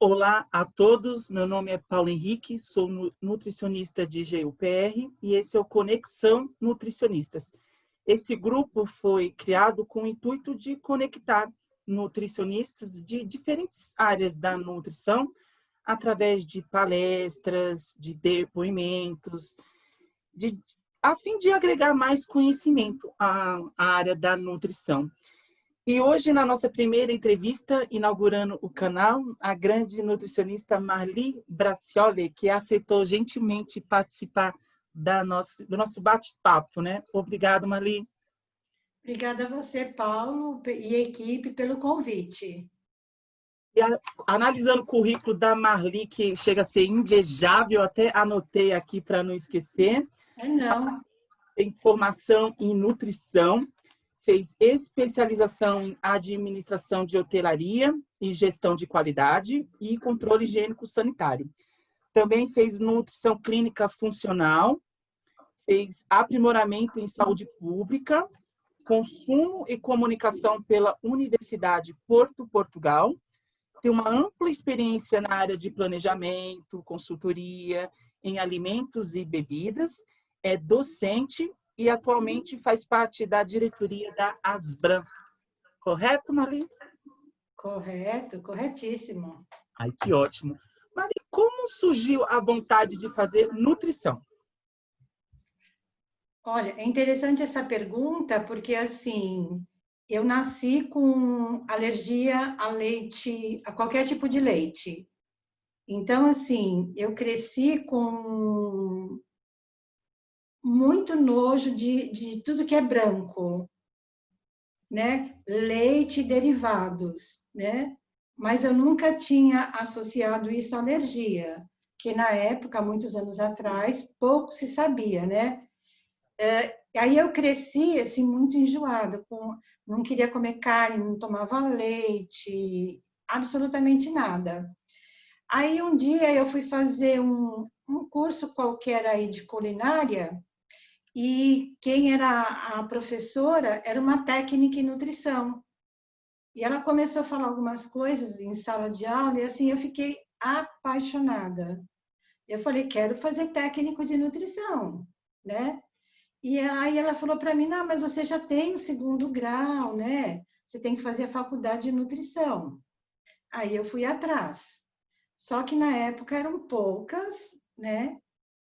Olá a todos, meu nome é Paulo Henrique, sou nutricionista de GUPR e esse é o Conexão Nutricionistas. Esse grupo foi criado com o intuito de conectar nutricionistas de diferentes áreas da nutrição através de palestras, de depoimentos, a fim de agregar mais conhecimento à área da nutrição. E hoje, na nossa primeira entrevista, inaugurando o canal, a grande nutricionista Marli Bracioli, que aceitou gentilmente participar do nosso bate-papo, né? Obrigado, Marli. Obrigada a você, Paulo, e equipe pelo convite. E analisando o currículo da Marli, que chega a ser invejável, até anotei aqui para não esquecer. Não. Tem formação em nutrição, fez especialização em administração de hotelaria e gestão de qualidade e controle higiênico sanitário. Também fez nutrição clínica funcional, fez aprimoramento em saúde pública, consumo e comunicação pela Universidade Porto Portugal. Tem uma ampla experiência na área de planejamento, consultoria em alimentos e bebidas, é docente e atualmente faz parte da diretoria da Asbram. Correto, Marli? Correto, corretíssimo. Ai, que ótimo. Marli, como surgiu a vontade de fazer nutrição? Olha, é interessante essa pergunta, porque assim, eu nasci com alergia a leite, a qualquer tipo de leite. Então, assim, eu cresci com muito nojo de tudo que é branco, né? Leite e derivados, né? Mas eu nunca tinha associado isso à alergia, que na época, muitos anos atrás, pouco se sabia, né? Aí eu cresci assim muito enjoada, não queria comer carne, não tomava leite, absolutamente nada. Aí um dia eu fui fazer um curso qualquer aí de culinária e quem era a professora era uma técnica em nutrição. E ela começou a falar algumas coisas em sala de aula e assim eu fiquei apaixonada. Eu falei, quero fazer técnico de nutrição, né? E aí ela falou para mim, não, mas você já tem o segundo grau, né? Você tem que fazer a faculdade de nutrição. Aí eu fui atrás. Só que na época eram poucas, né?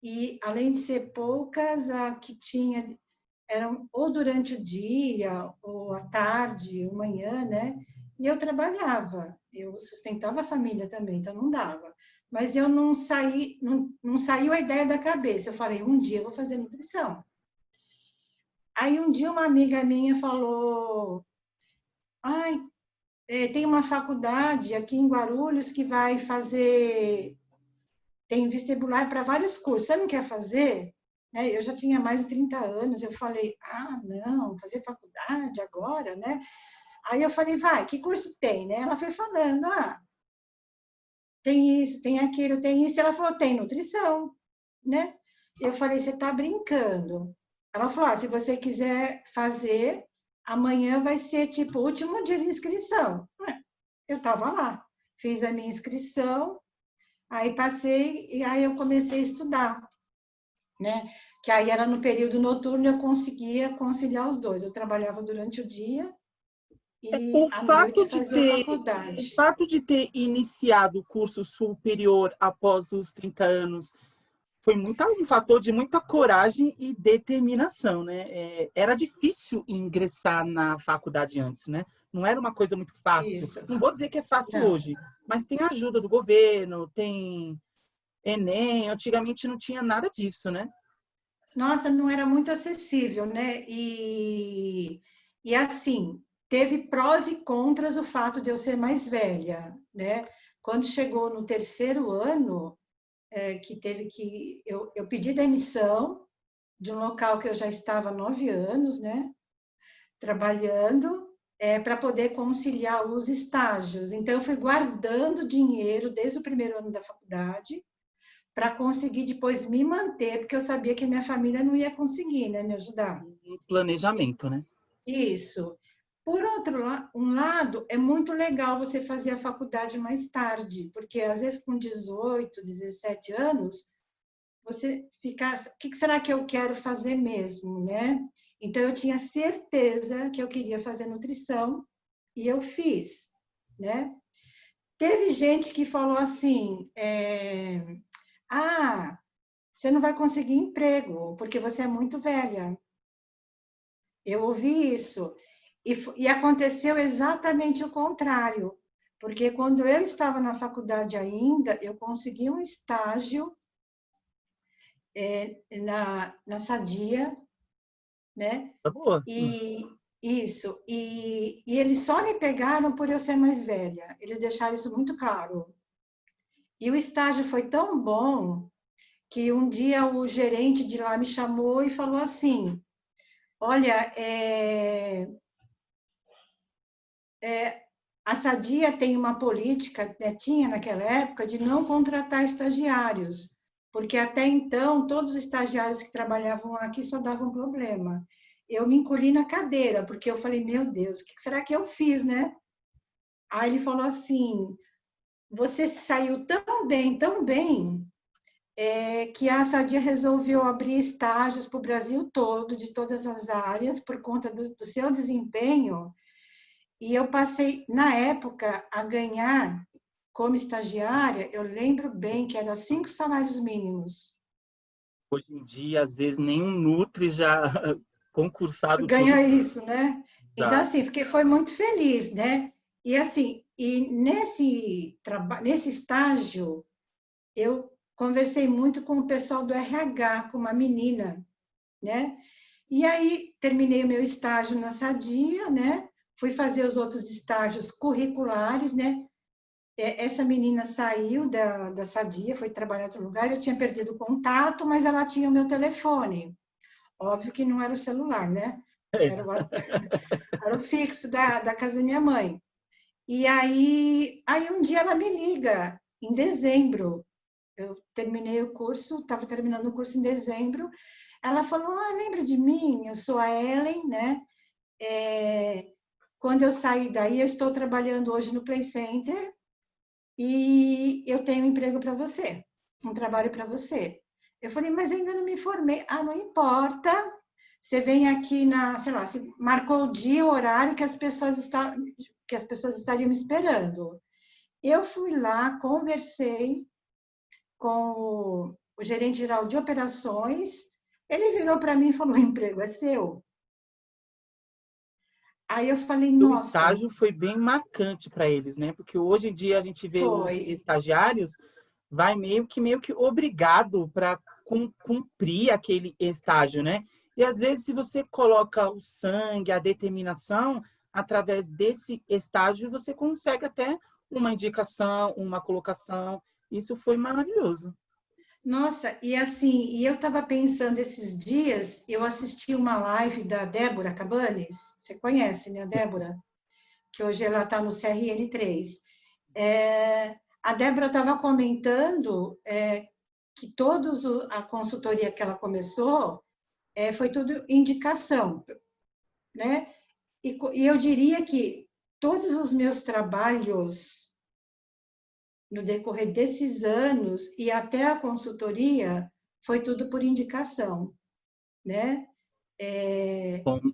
E além de ser poucas, a que tinha eram ou durante o dia, ou à tarde, ou manhã, né? E eu trabalhava, eu sustentava a família também, então não dava. Mas eu não saí, não saiu a ideia da cabeça. Eu falei, um dia eu vou fazer nutrição. Aí um dia uma amiga minha falou, ai, tem uma faculdade aqui em Guarulhos que vai fazer, tem vestibular para vários cursos, você não quer fazer? Eu já tinha mais de 30 anos, eu falei, ah, não, fazer faculdade agora, né? Aí eu falei, vai, que curso tem, né? Ela foi falando, ah, tem isso, tem aquilo, tem isso. Ela falou, tem nutrição, né? Eu falei, você está brincando. Ela falou, ah, se você quiser fazer, amanhã vai ser tipo o último dia de inscrição. Eu estava lá, fiz a minha inscrição, aí passei e aí eu comecei a estudar, né? Que aí era no período noturno, eu conseguia conciliar os dois. Eu trabalhava durante o dia e O à noite fato de fazia ter, o faculdade. fato de ter iniciado o curso superior após os 30 anos foi um fator de muita coragem e determinação, né? Era difícil ingressar na faculdade antes, né? Não era uma coisa muito fácil. Isso. Não vou dizer que é fácil Não. hoje, mas tem ajuda do governo, tem Enem. Antigamente não tinha nada disso, né? Nossa, não era muito acessível, né? E assim, teve prós e contras o fato de eu ser mais velha, né? Quando chegou no terceiro ano, que teve que. Eu pedi demissão de um local que eu já estava há 9 anos, né? Trabalhando, para poder conciliar os estágios. Então, eu fui guardando dinheiro desde o primeiro ano da faculdade para conseguir depois me manter, porque eu sabia que a minha família não ia conseguir, né, me ajudar. Um planejamento, né? Isso. Por outro um lado, é muito legal você fazer a faculdade mais tarde, porque às vezes com 18, 17 anos, você fica, o que será que eu quero fazer mesmo, né? Então, eu tinha certeza que eu queria fazer nutrição e eu fiz, né? Teve gente que falou assim, você não vai conseguir emprego, porque você é muito velha. Eu ouvi isso. E aconteceu exatamente o contrário, porque quando eu estava na faculdade ainda, eu consegui um estágio na Sadia, né? Tá boa. E isso, e eles só me pegaram por eu ser mais velha. Eles deixaram isso muito claro. E o estágio foi tão bom que um dia o gerente de lá me chamou e falou assim: olha, a Sadia tem uma política, tinha naquela época, de não contratar estagiários, porque até então todos os estagiários que trabalhavam aqui só davam problema. Eu me encolhi na cadeira, porque eu falei, meu Deus, o que será que eu fiz, né? Aí ele falou assim, você saiu tão bem, que a Sadia resolveu abrir estágios para o Brasil todo, de todas as áreas, por conta do seu desempenho. E eu passei, na época, a ganhar como estagiária, eu lembro bem que era 5 salários mínimos. Hoje em dia, às vezes, nenhum Nutri já concursado tudo Ganha isso, né? Então, dá. assim, fiquei, foi muito feliz, né? E, assim, nesse estágio, eu conversei muito com o pessoal do RH, com uma menina, né? E aí, terminei o meu estágio na Sadia, né? Fui fazer os outros estágios curriculares, né? Essa menina saiu da Sadia, foi trabalhar em outro lugar, eu tinha perdido o contato, mas ela tinha o meu telefone. Óbvio que não era o celular, né? Era o fixo da casa da minha mãe. E aí um dia ela me liga, em dezembro. Eu terminei o curso, estava terminando o curso em dezembro. Ela falou, lembra de mim? Eu sou a Ellen, né? Quando eu saí daí, eu estou trabalhando hoje no Play Center, e eu tenho um emprego para você, um trabalho para você. Eu falei, mas ainda não me formei. Não importa. Você vem aqui sei lá, você marcou o dia, o horário que as pessoas estariam me esperando. Eu fui lá, conversei com o gerente geral de operações. Ele virou para mim e falou: o emprego é seu. Aí eu falei, O nossa, estágio foi bem marcante para eles, né? Porque hoje em dia a gente vê os foi. estagiários vai meio que obrigado para cumprir aquele estágio, né? E às vezes se você coloca o sangue, a determinação através desse estágio, você consegue até uma indicação, uma colocação. Isso foi maravilhoso. Nossa, e assim, e eu estava pensando esses dias, eu assisti uma live da Débora Cabanes, você conhece, né, a Débora? Que hoje ela está no CRN3. A Débora estava comentando que a consultoria que ela começou foi tudo indicação, né? E eu diria que todos os meus trabalhos no decorrer desses anos e até a consultoria foi tudo por indicação, né?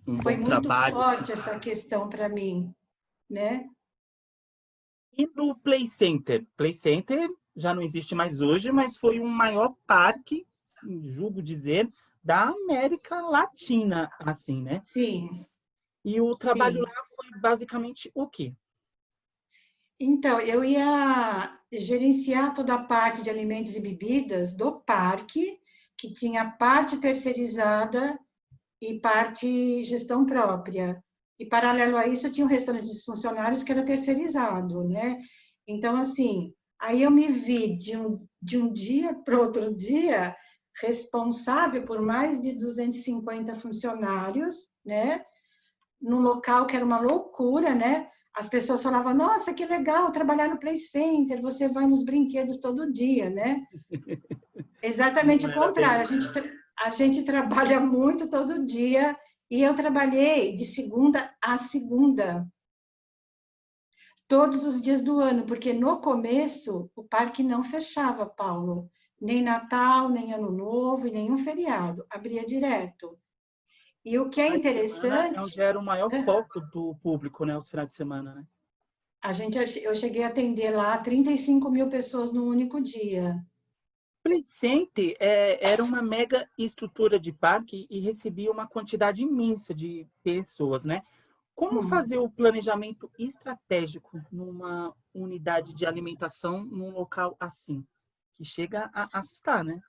Um Foi bom muito trabalho, sim. forte essa questão para mim, né? E no Play Center? Play Center já não existe mais hoje, mas foi o maior parque, sim, julgo dizer, da América Latina, assim, né? Sim, E o trabalho sim. lá foi basicamente o quê? Então, eu ia gerenciar toda a parte de alimentos e bebidas do parque, que tinha parte terceirizada e parte gestão própria. E, paralelo a isso, tinha um restante de funcionários que era terceirizado, né? Então, assim, aí eu me vi de um dia para outro dia responsável por mais de 250 funcionários, né? Num local que era uma loucura, né? As pessoas falavam, nossa, que legal trabalhar no Play Center, você vai nos brinquedos todo dia, né? Exatamente Não o era bem contrário, assim. a gente trabalha muito todo dia E eu trabalhei de segunda a segunda, todos os dias do ano, porque no começo o parque não fechava, Paulo. Nem Natal, nem Ano Novo, e nenhum feriado. Abria direto. E o que é Finais de semana é interessante, onde era o maior foco do público, né? Os finais de semana, né? eu cheguei a atender lá 35 mil pessoas no único dia. Play Center era uma mega estrutura de parque e recebia uma quantidade imensa de pessoas, né? Como Hum. fazer o planejamento estratégico numa unidade de alimentação num local assim? Que chega a assustar, né?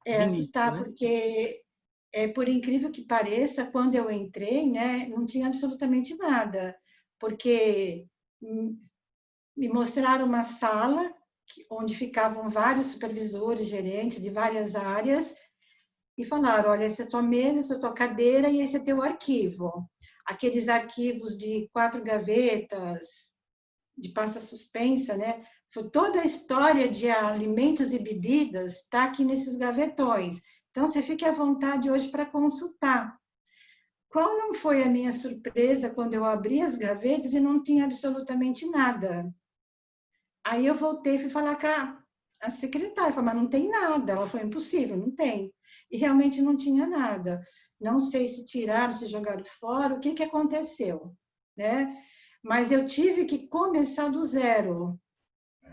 De início, Assustar, né? porque, por incrível que pareça, quando eu entrei, né, não tinha absolutamente nada, porque me mostraram uma sala onde ficavam vários supervisores, gerentes de várias áreas, e falaram, olha, essa é a tua mesa, essa é a tua cadeira e esse é teu arquivo. Aqueles arquivos de 4 gavetas, de pasta suspensa, né? Foi toda a história de alimentos e bebidas está aqui nesses gavetões. Então, você fique à vontade hoje para consultar. Qual não foi a minha surpresa quando eu abri as gavetas e não tinha absolutamente nada? Aí eu voltei e fui falar com a secretária, falei, mas não tem nada. Ela falou, impossível, não tem. E realmente não tinha nada. Não sei se tiraram, se jogaram fora, o que, que aconteceu, né? Mas eu tive que começar do zero,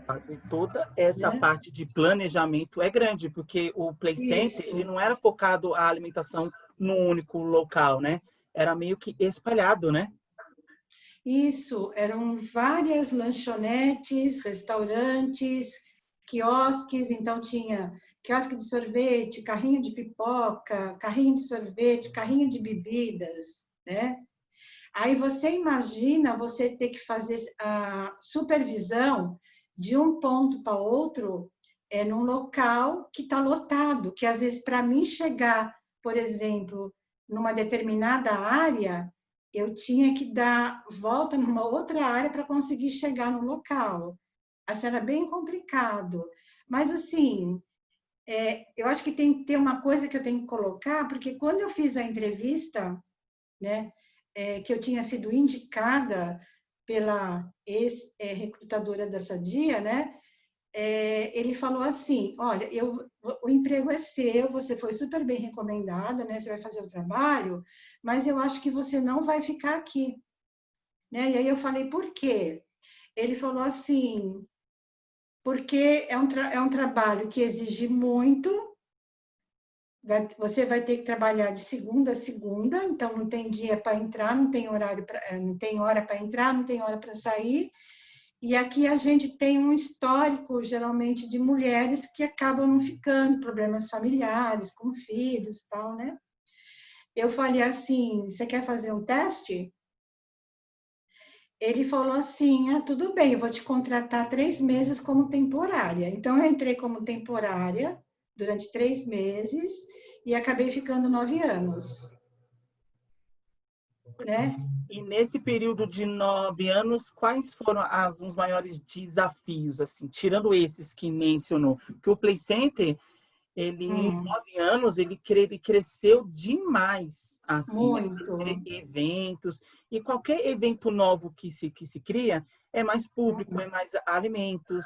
Fazer toda essa né? parte de planejamento é grande, porque o Play Center, ele Isso, não era focado a alimentação num único local, né? Era meio que espalhado, né? isso. Eram várias lanchonetes, restaurantes, quiosques. Então, tinha quiosque de sorvete, carrinho de pipoca, carrinho de sorvete, carrinho de bebidas, né? Aí você imagina você ter que fazer a supervisão de um ponto para outro, num local que está lotado, que às vezes para mim chegar, por exemplo, numa determinada área, eu tinha que dar volta numa outra área para conseguir chegar no local. Assim, era bem complicado. Mas assim, eu acho que tem que ter uma coisa que eu tenho que colocar, porque quando eu fiz a entrevista, né, que eu tinha sido indicada pela ex-recrutadora da Sadia, né, ele falou assim, olha, o emprego é seu, você foi super bem recomendada, né, você vai fazer o trabalho, mas eu acho que você não vai ficar aqui. Né? E aí eu falei, por quê? Ele falou assim, porque é um trabalho que exige muito, você vai ter que trabalhar de segunda a segunda, então não tem dia para entrar, não tem horário não tem hora para entrar, não tem hora para sair. E aqui a gente tem um histórico, geralmente, de mulheres que acabam não ficando, problemas familiares, com filhos, tal, né? Eu falei assim, você quer fazer um teste? Ele falou assim, tudo bem, eu vou te contratar 3 meses como temporária. Então, eu entrei como temporária durante 3 meses e acabei ficando 9 anos, né? E nesse período de 9 anos, quais foram os maiores desafios, assim, tirando esses que mencionou? Porque o Play Center, ele em Hum, 9 anos, ele cresceu demais, assim, né? muito. Ter eventos, e qualquer evento novo que se cria, é mais público, é mais alimentos,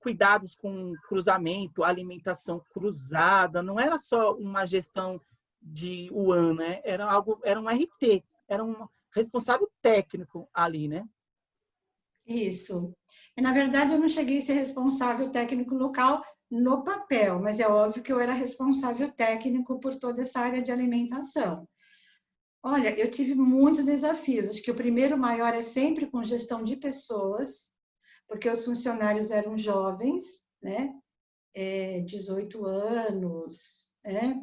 cuidados com cruzamento, alimentação cruzada, não era só uma gestão de UAN, né? Era um RT, era um responsável técnico ali, né? Isso. E, na verdade, eu não cheguei a ser responsável técnico local no papel, mas é óbvio que eu era responsável técnico por toda essa área de alimentação. Olha, eu tive muitos desafios. Acho que o primeiro maior é sempre com gestão de pessoas, porque os funcionários eram jovens, né? 18 anos, né?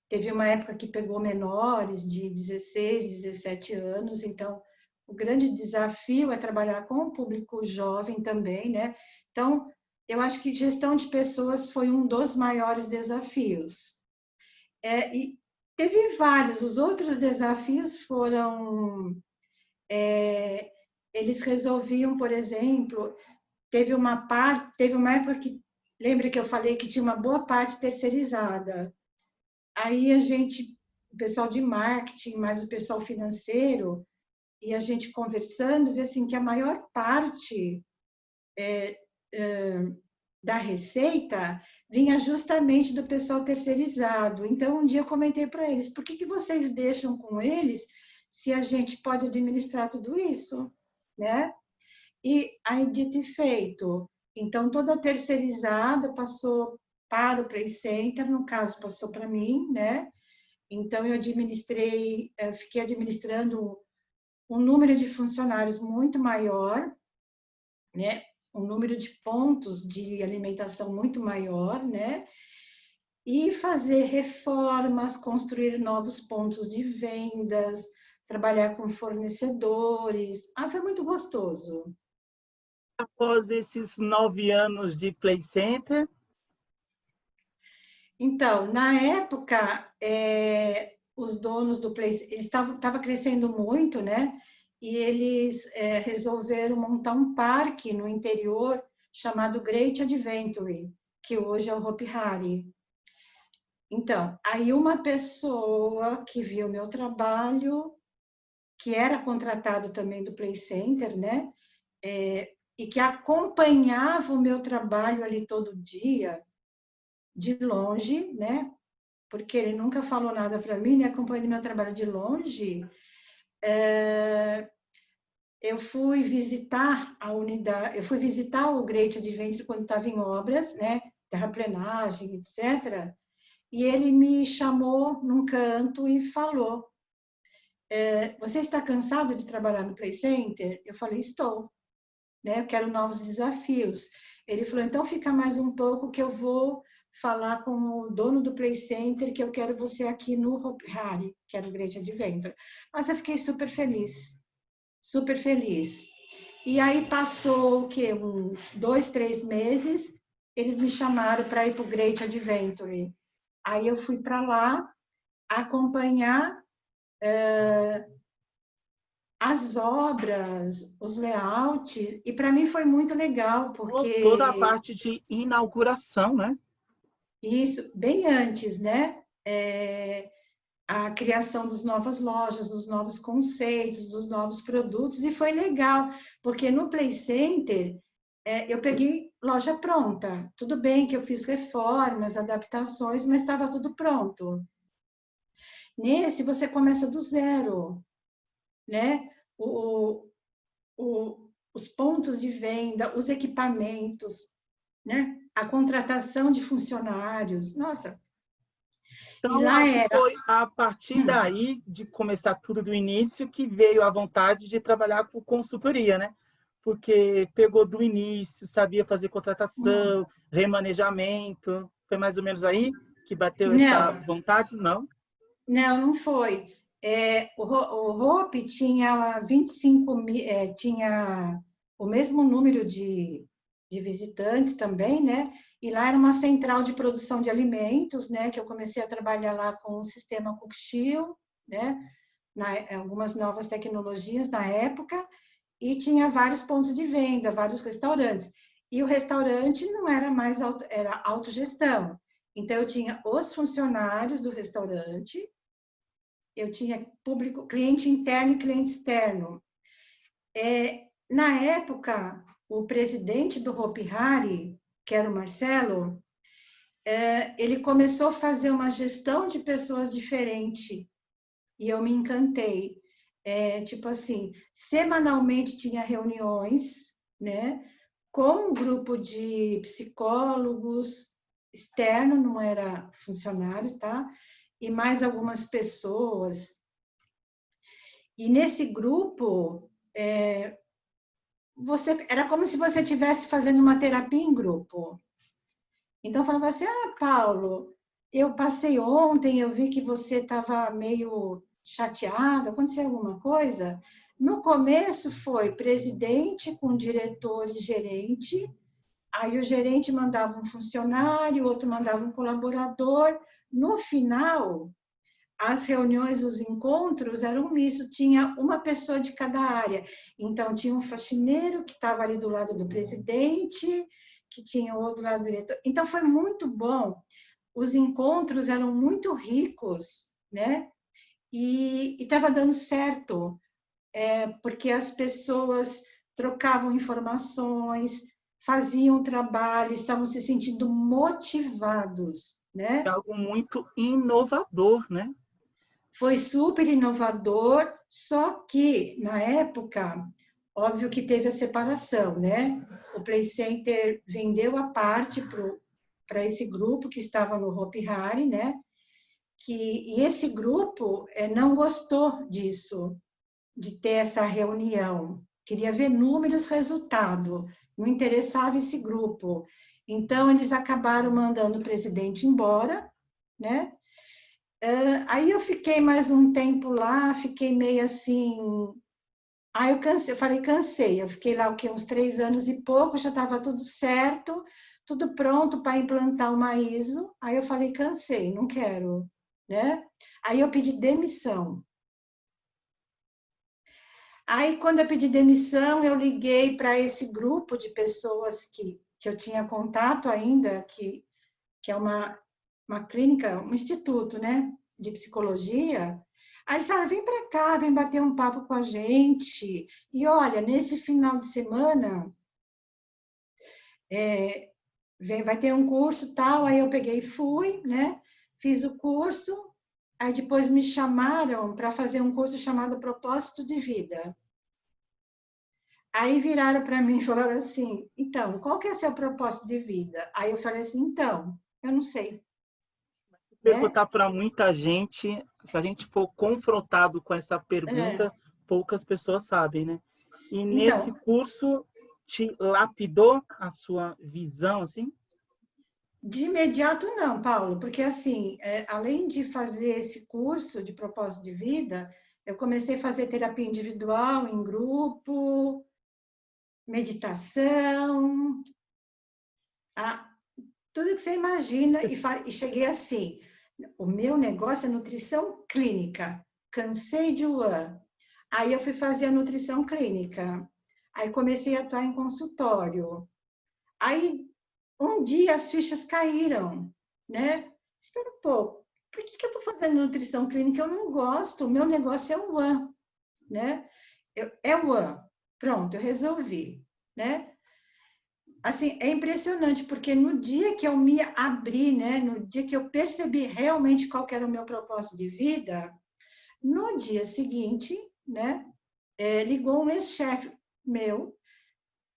Teve uma época que pegou menores de 16, 17 anos, então o grande desafio é trabalhar com o público jovem também, né? Então, eu acho que gestão de pessoas foi um dos maiores desafios. E teve vários, os outros desafios foram, eles resolviam, por exemplo, teve uma época que, lembra que eu falei que tinha uma boa parte terceirizada. Aí a gente o pessoal de marketing, mais o pessoal financeiro, e a gente conversando, vê assim que a maior parte da receita vinha justamente do pessoal terceirizado. Então, um dia eu comentei para eles, por que vocês deixam com eles se a gente pode administrar tudo isso, né? E aí, dito e feito, então toda terceirizada passou para o Play Center, no caso passou para mim, né? Então eu fiquei administrando um número de funcionários muito maior, né? Um número de pontos de alimentação muito maior, né? E fazer reformas, construir novos pontos de vendas, trabalhar com fornecedores. Ah, foi muito gostoso. Após esses 9 anos de Play Center, Então, na época, os donos do Play, eles estavam crescendo muito, né? E eles resolveram montar um parque no interior chamado Great Adventure, que hoje é o Hopi Hari. Então, aí uma pessoa que viu meu trabalho, que era contratado também do Play Center, né? E que acompanhava o meu trabalho ali todo dia, de longe, né? Porque ele nunca falou nada para mim, né? Acompanhando meu trabalho de longe. Eu fui visitar a unidade, eu fui visitar o Great Adventure quando estava em obras, né? Terraplenagem, etc. E ele me chamou num canto e falou: você está cansado de trabalhar no Play Center? Eu falei: estou, né? Eu quero novos desafios. Ele falou: então fica mais um pouco que eu vou falar com o dono do Play Center que eu quero você aqui no Hopi Hari, que era o Great Adventure. Mas eu fiquei super feliz, super feliz. E aí passou o quê? Uns 2, 3 meses, eles me chamaram para ir para o Great Adventure. Aí eu fui para lá acompanhar as obras, os layouts, e para mim foi muito legal, toda a porque parte de inauguração, né? isso, bem antes, né? A criação das novas lojas, dos novos conceitos, dos novos produtos, e foi legal, porque no Play Center eu peguei loja pronta. Tudo bem que eu fiz reformas, adaptações, mas estava tudo pronto. Nesse, você começa do zero, né? Os pontos de venda, os equipamentos, né? A contratação de funcionários. Nossa, e Então, lá acho que era. foi a partir daí, de começar tudo do início, que veio a vontade de trabalhar com consultoria, né? Porque pegou do início, sabia fazer contratação, remanejamento. Foi mais ou menos aí que bateu essa Não, vontade? Não? não foi. O Hope tinha 25 mil, tinha o mesmo número de visitantes também, né? E lá era uma central de produção de alimentos, né? Que eu comecei a trabalhar lá com o sistema Cookchill, né? Algumas novas tecnologias na época, e tinha vários pontos de venda, vários restaurantes. E o restaurante não era mais era autogestão. Então, eu tinha os funcionários do restaurante, eu tinha público, cliente interno e cliente externo. Na época, o presidente do Hopi Hari, que era o Marcelo, ele começou a fazer uma gestão de pessoas diferente e eu me encantei. Tipo assim, semanalmente tinha reuniões, né, com um grupo de psicólogos externo, não era funcionário, tá? E mais algumas pessoas. E nesse grupo, era como se você estivesse fazendo uma terapia em grupo. Então, falava assim, Paulo, eu passei ontem, eu vi que você estava meio chateado, aconteceu alguma coisa? No começo foi presidente com diretor e gerente, aí o gerente mandava um funcionário, o outro mandava um colaborador. No final, as reuniões, os encontros eram misto, tinha uma pessoa de cada área. Então, tinha um faxineiro que estava ali do lado do presidente, que tinha outro lado do diretor. Então, foi muito bom. Os encontros eram muito ricos, né? e estava dando certo, porque as pessoas trocavam informações, faziam trabalho, estavam se sentindo motivados, É né? algo muito inovador, né? Foi super inovador, só que, na época, óbvio que teve a separação, né? O Play Center vendeu a parte para esse grupo que estava no Hopi Hari, né? E esse grupo não gostou disso, de ter essa reunião. Queria ver números, resultado. Não interessava esse grupo. Então, eles acabaram mandando o presidente embora, né? Aí eu fiquei mais um tempo lá, fiquei meio assim. Aí eu cansei, eu falei, cansei. Eu fiquei lá o quê? Uns 3 anos e pouco, já estava tudo certo, tudo pronto para implantar uma ISO. Aí eu falei, cansei, não quero, né? Aí eu pedi demissão. Aí, quando eu pedi demissão, eu liguei para esse grupo de pessoas que eu tinha contato ainda, que é uma clínica, um instituto, né, de psicologia. Aí eles falaram, vem para cá, vem bater um papo com a gente. E olha, nesse final de semana, vai ter um curso tal. Aí eu peguei e fui, né, fiz o curso. Aí depois me chamaram para fazer um curso chamado Propósito de Vida. Aí viraram para mim e falaram assim, então, qual que é seu propósito de vida? Aí eu falei assim, então, eu não sei, né? Perguntar para muita gente, se a gente for confrontado com essa É, pergunta, poucas pessoas sabem, né? E nesse então, curso te lapidou a sua visão, assim? de imediato não, Paulo, porque assim, além de fazer esse curso de propósito de vida, eu comecei a fazer terapia individual, em grupo, meditação, a, tudo que você imagina, e cheguei assim, o meu negócio é nutrição clínica, cansei de Wuhan. Aí eu fui fazer a nutrição clínica. Aí comecei a atuar em consultório. Aí um dia as fichas caíram, né? Espera um pouco. Por que eu estou fazendo nutrição clínica? Eu não gosto. O meu negócio é o One, né? É o One. Pronto, eu resolvi, né? Assim, é impressionante, porque no dia que eu me abri, né? No dia que eu percebi realmente qual era o meu propósito de vida, no dia seguinte, né? Ligou um ex-chefe meu,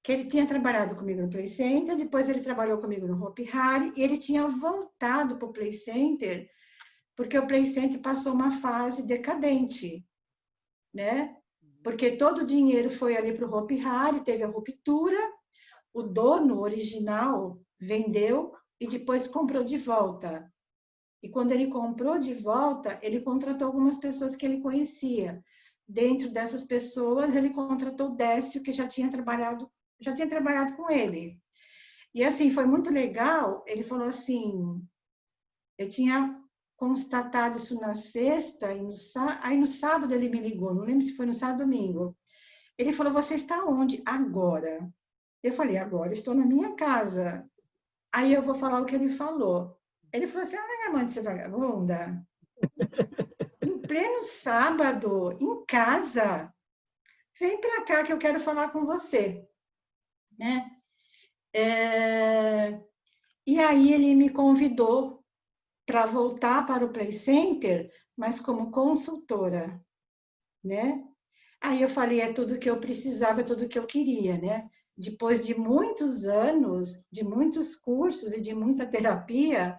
que ele tinha trabalhado comigo no Play Center, depois ele trabalhou comigo no Hopi Hari, e ele tinha voltado para o Play Center, porque o Play Center passou uma fase decadente, né? Porque todo o dinheiro foi ali para o Hopi Hari, teve a ruptura, o dono original vendeu e depois comprou de volta. E quando ele comprou de volta, ele contratou algumas pessoas que ele conhecia. Dentro dessas pessoas, ele contratou o Décio, que já tinha trabalhado com ele. E assim, foi muito legal. Ele falou assim: eu tinha constatado isso na sexta, e aí no sábado ele me ligou, não lembro se foi no sábado ou domingo. Ele falou: você está onde? Agora. Eu falei: agora estou na minha casa. Aí eu vou falar o que ele falou. Ele falou assim: ah, mãe de ser vagabunda, em pleno sábado, em casa, vem para cá que eu quero falar com você, né? E aí ele me convidou para voltar para o Play Center, mas como consultora, né? Aí eu falei, é tudo que eu precisava, é tudo que eu queria, né? Depois de muitos anos, de muitos cursos e de muita terapia,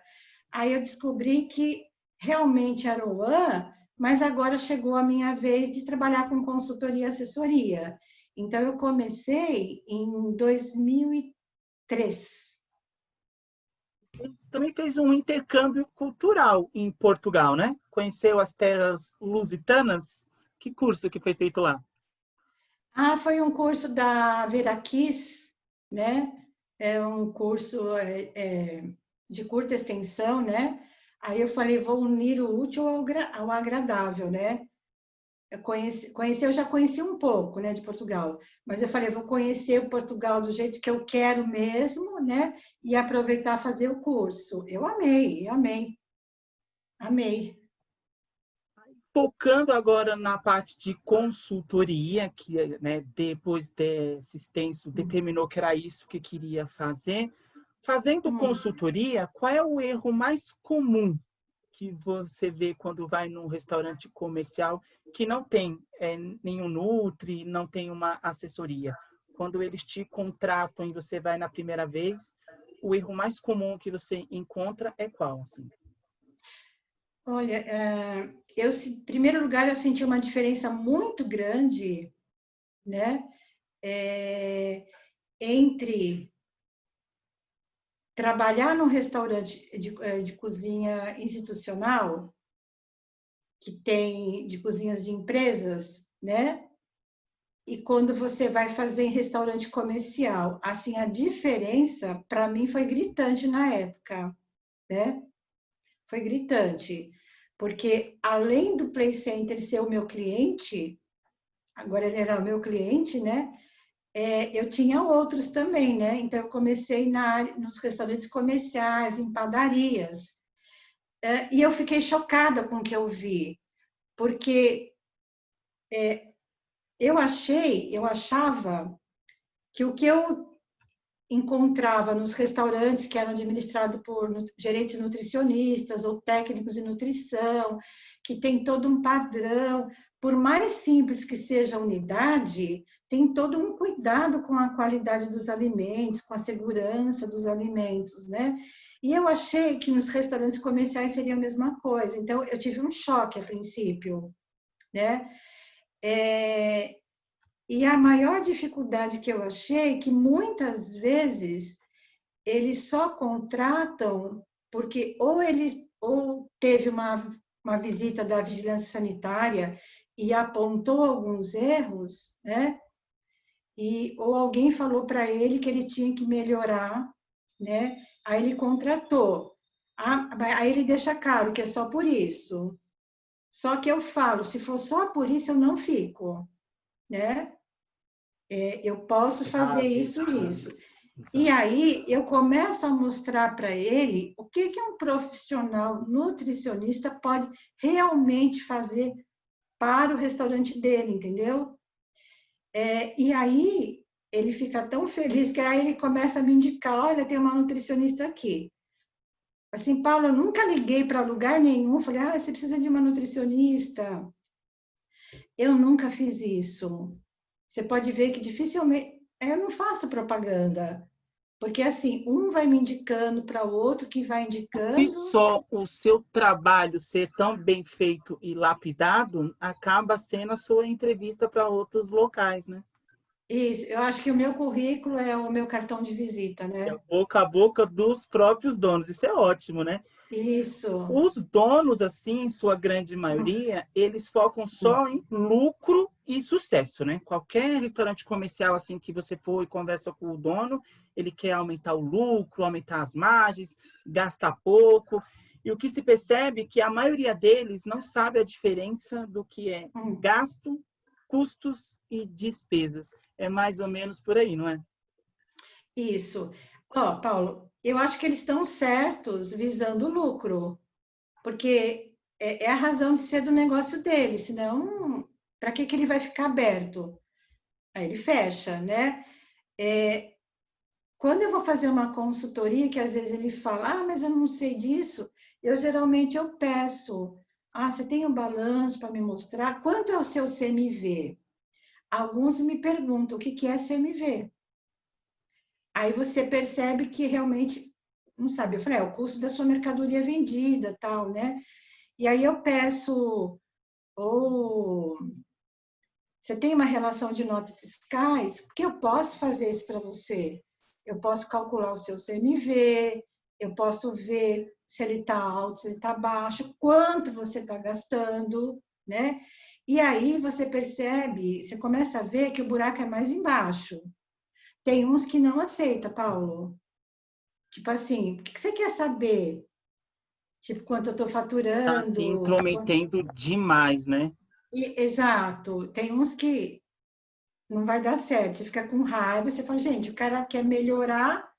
aí eu descobri que realmente era o One, mas agora chegou a minha vez de trabalhar com consultoria e assessoria. Então, eu comecei em 2003. Também fez um intercâmbio cultural em Portugal, né? Conheceu as terras lusitanas? Que curso que foi feito lá? Ah, foi um curso da Veraquis, né? É um curso de curta extensão, né? Aí eu falei, vou unir o útil ao agradável, né? Eu já conheci um pouco, né, de Portugal, mas eu falei, vou conhecer o Portugal do jeito que eu quero mesmo, né? E aproveitar fazer o curso. Eu amei, amei, amei. focando agora na parte de consultoria, que, né, depois desse extenso determinou que era isso que queria fazer. Fazendo consultoria, qual é o erro mais comum que você vê quando vai num restaurante comercial que não tem nenhum nutri, não tem uma assessoria? Quando eles te contratam e você vai na primeira vez, o erro mais comum que você encontra é qual, assim? Olha, em primeiro lugar, eu senti uma diferença muito grande, né, entre trabalhar num restaurante de cozinha institucional, que tem de cozinhas de empresas, né, e quando você vai fazer em restaurante comercial. Assim, a diferença, para mim, foi gritante na época, né? Foi gritante, porque além do Play Center ser o meu cliente, agora ele era o meu cliente, né? Eu tinha outros também, né? Então, eu comecei nos restaurantes comerciais, em padarias, e eu fiquei chocada com o que eu vi, porque eu achava que o que eu encontrava nos restaurantes que eram administrados por gerentes nutricionistas ou técnicos de nutrição, que tem todo um padrão, por mais simples que seja a unidade, tem todo um cuidado com a qualidade dos alimentos, com a segurança dos alimentos, né? E eu achei que nos restaurantes comerciais seria a mesma coisa. Então, eu tive um choque a princípio, né? E a maior dificuldade que eu achei é que muitas vezes eles só contratam porque ou teve uma visita da vigilância sanitária e apontou alguns erros, né? Ou alguém falou para ele que ele tinha que melhorar, né? Aí ele contratou. Aí ele deixa claro que é só por isso. Só que eu falo, se for só por isso, eu não fico, né? Eu posso fazer isso e isso. E aí eu começo a mostrar para ele o que um profissional nutricionista pode realmente fazer para o restaurante dele, entendeu? E aí ele fica tão feliz que aí ele começa a me indicar, olha, tem uma nutricionista aqui. Assim, Paula, eu nunca liguei para lugar nenhum, falei, você precisa de uma nutricionista. Eu nunca fiz isso. Você pode ver que dificilmente, eu não faço propaganda. Porque assim, um vai me indicando para o outro, que vai Se indicando. só o seu trabalho ser tão bem feito e lapidado, acaba sendo a sua entrevista para outros locais, né? Isso, eu acho que o meu currículo é o meu cartão de visita, É né? boca a boca dos próprios donos. Isso é ótimo, né? Isso. Os donos, assim, em sua grande maioria, eles focam só em lucro e sucesso, né? Qualquer restaurante comercial, assim, que você for e conversa com o dono, ele quer aumentar o lucro, aumentar as margens, gastar pouco. E o que se percebe é que a maioria deles não sabe a diferença do que é gasto, custos e despesas. É mais ou menos por aí, não é? Isso. Ó, Paulo, eu acho que eles estão certos visando o lucro, porque é a razão de ser do negócio dele, senão, para que ele vai ficar aberto? Aí ele fecha, né? Quando eu vou fazer uma consultoria, que às vezes ele fala, mas eu não sei disso, geralmente eu peço, você tem um balanço para me mostrar? Quanto é o seu CMV? Alguns me perguntam o que é CMV. Aí você percebe que realmente não sabe. Eu falei, é o custo da sua mercadoria vendida, tal, né? E aí eu peço, ou você tem uma relação de notas fiscais? Porque eu posso fazer isso para você. Eu posso calcular o seu CMV, eu posso ver se ele está alto, se ele está baixo, quanto você está gastando, né? E aí você percebe, você começa a ver que o buraco é mais embaixo. Tem uns que não aceita, Paulo. Tipo assim, o que você quer saber? Tipo, quanto eu estou Tá se faturando? intrometendo demais, né? Exato. Tem uns que não vai dar certo. Você fica com raiva, você fala, gente, o cara quer melhorar,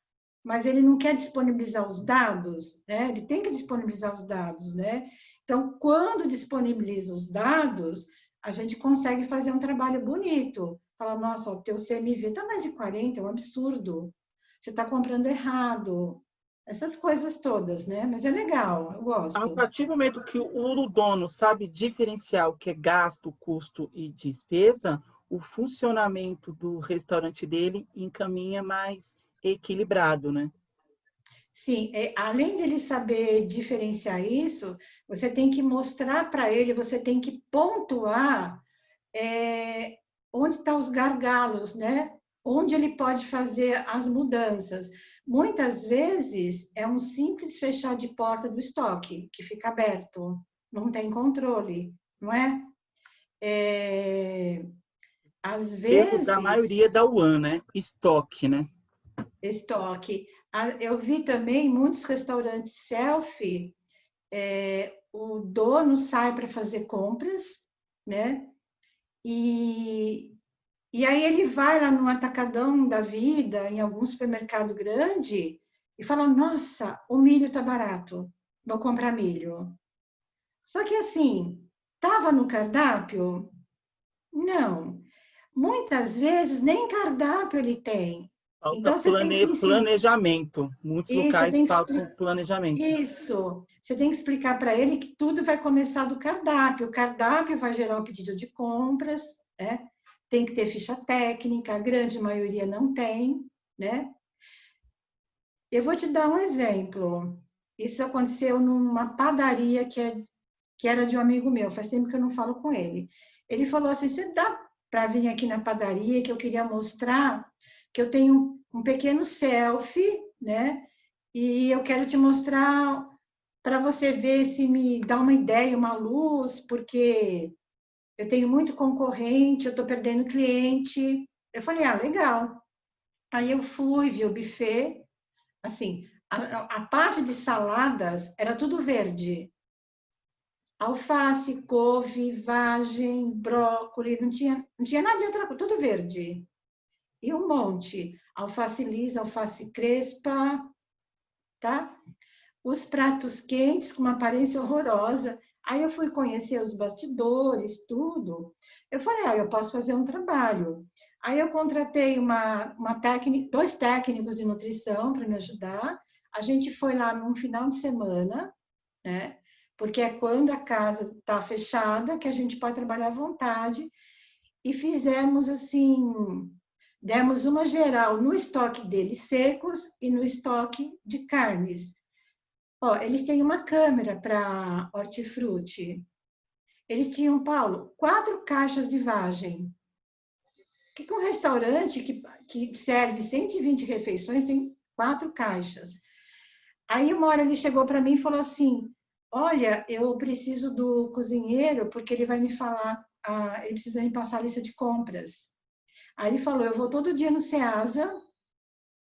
mas ele não quer disponibilizar os dados, né? Ele tem que disponibilizar os dados, né? Então, quando disponibiliza os dados, a gente consegue fazer um trabalho bonito. Fala, nossa, o teu CMV está mais de 40, é um absurdo. Você está comprando errado. Essas coisas todas, né? Mas é legal, eu A gosto. partir do momento que o dono sabe diferenciar o que é gasto, custo e despesa, o funcionamento do restaurante dele encaminha mais equilibrado, né? Sim, além de ele saber diferenciar isso, você tem que mostrar para ele, você tem que pontuar onde estão os gargalos, né? Onde ele pode fazer as mudanças. Muitas vezes é um simples fechar de porta do estoque, que fica aberto, não tem controle, não é? Às Erro da vezes, maioria da UAN, né? Estoque, né? estoque. Eu vi também muitos restaurantes selfie, o dono sai para fazer compras, né? E aí ele vai lá no atacadão da vida, em algum supermercado grande, e fala: Nossa, o milho está barato, vou comprar milho. Só que assim, estava no cardápio? Não. Muitas vezes nem cardápio ele tem. Falta Então você tem que ensinar. planejamento. Muitos Isso, você locais tem que faltam explicar. planejamento. Isso, você tem que explicar para ele que tudo vai começar do cardápio. O cardápio vai gerar o pedido de compras, né? Tem que ter ficha técnica, a grande maioria não tem, né? Eu vou te dar um exemplo. Isso aconteceu numa padaria que era de um amigo meu, faz tempo que eu não falo com ele. Ele falou assim: você dá para vir aqui na padaria que eu queria mostrar que eu tenho um pequeno selfie, né? E eu quero te mostrar para você ver se me dá uma ideia, uma luz, porque eu tenho muito concorrente, eu estou perdendo cliente. Eu falei, ah, legal. Aí eu fui, vi o buffet, assim, a parte de saladas era tudo verde. Alface, couve, vagem, brócolis, não tinha nada de outra coisa, tudo verde. E um monte. Alface lisa, alface crespa, tá? Os pratos quentes com uma aparência horrorosa. Aí eu fui conhecer os bastidores, tudo. Eu falei, ah, eu posso fazer um trabalho. Aí eu contratei dois técnicos de nutrição para me ajudar. A gente foi lá num final de semana, né? Porque é quando a casa está fechada que a gente pode trabalhar à vontade. E fizemos assim, demos uma geral no estoque deles secos e no estoque de carnes. Ó, eles têm uma câmera para hortifruti. Eles tinham, Paulo, 4 caixas de vagem. Que um restaurante que serve 120 refeições tem 4 caixas. Aí uma hora ele chegou para mim e falou assim: Olha, eu preciso do cozinheiro porque ele vai me falar, ele precisa me passar a lista de compras. Aí ele falou: Eu vou todo dia no Ceasa